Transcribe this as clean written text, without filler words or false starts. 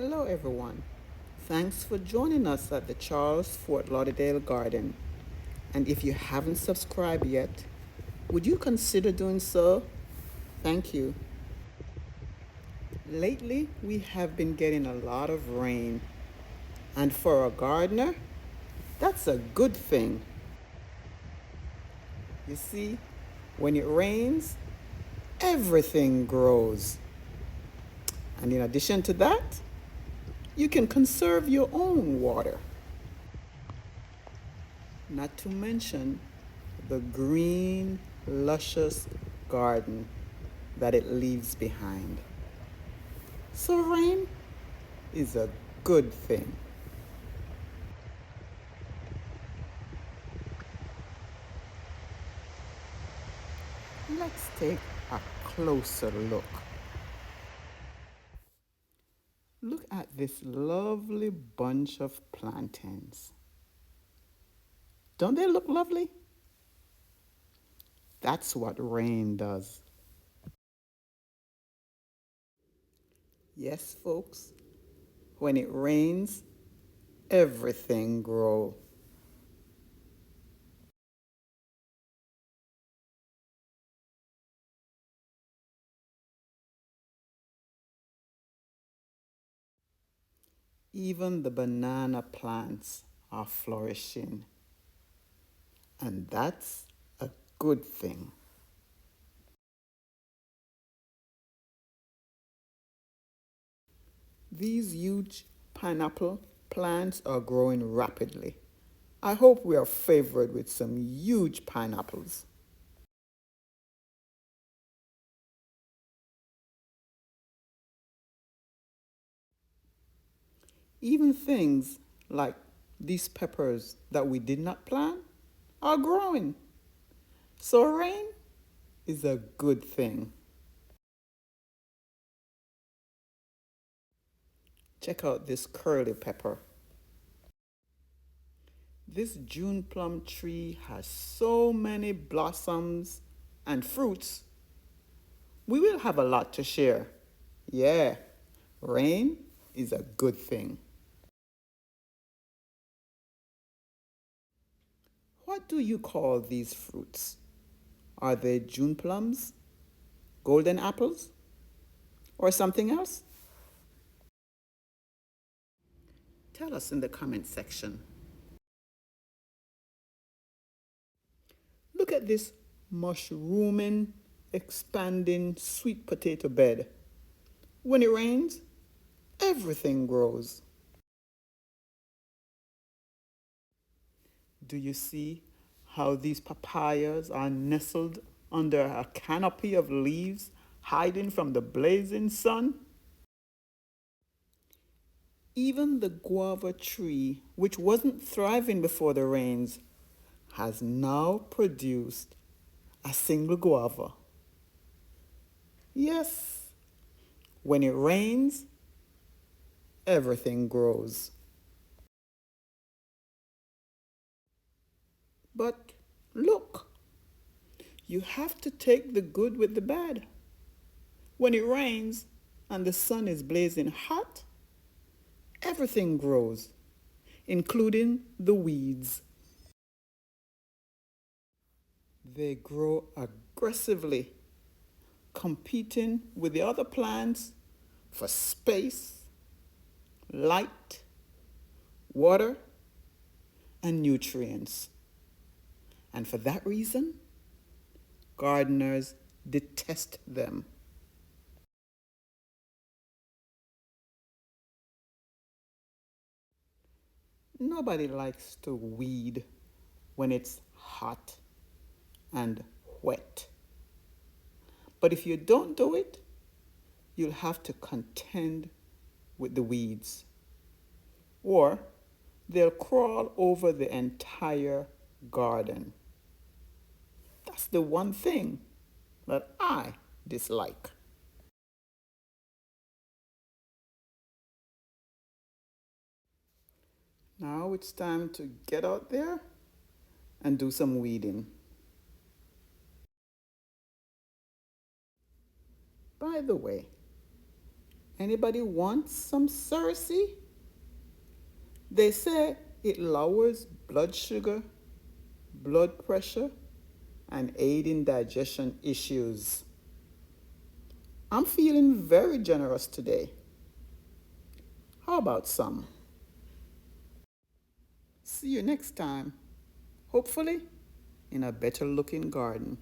Hello, everyone. Thanks for joining us at the Charles Fort Lauderdale Garden. And if you haven't subscribed yet, would you consider doing so? Thank you. Lately, we have been getting a lot of rain. And for a gardener, that's a good thing. You see, when it rains, everything grows. And in addition to that, you can conserve your own water. Not to mention the green, luscious garden that it leaves behind. So, rain is a good thing. Let's take a closer look. Look at this lovely bunch of plantains. Don't they look lovely? That's what rain does. Yes, folks, when it rains, everything grows. Even the banana plants are flourishing, and that's a good thing. These huge pineapple plants are growing rapidly. I hope we are favored with some huge pineapples. Even things like these peppers that we did not plant are growing. So rain is a good thing. Check out this curly pepper. This June plum tree has so many blossoms and fruits. We will have a lot to share. Yeah, rain is a good thing. What do you call these fruits? Are they June plums, golden apples, or something else? Tell us in the comment section. Look at this mushrooming, expanding sweet potato bed. When it rains, everything grows. Do you see how these papayas are nestled under a canopy of leaves, hiding from the blazing sun? Even the guava tree, which wasn't thriving before the rains, has now produced a single guava. Yes, when it rains, everything grows. But look, you have to take the good with the bad. When it rains and the sun is blazing hot, everything grows, including the weeds. They grow aggressively, competing with the other plants for space, light, water, and nutrients. And for that reason, gardeners detest them. Nobody likes to weed when it's hot and wet. But if you don't do it, you'll have to contend with the weeds, or they'll crawl over the entire garden. That's the one thing that I dislike. Now it's time to get out there and do some weeding. By the way, Anybody want some cerasee? They say it lowers blood sugar, blood pressure, and aid in digestion issues. I'm feeling very generous today. How about some? See you next time, hopefully in a better looking garden.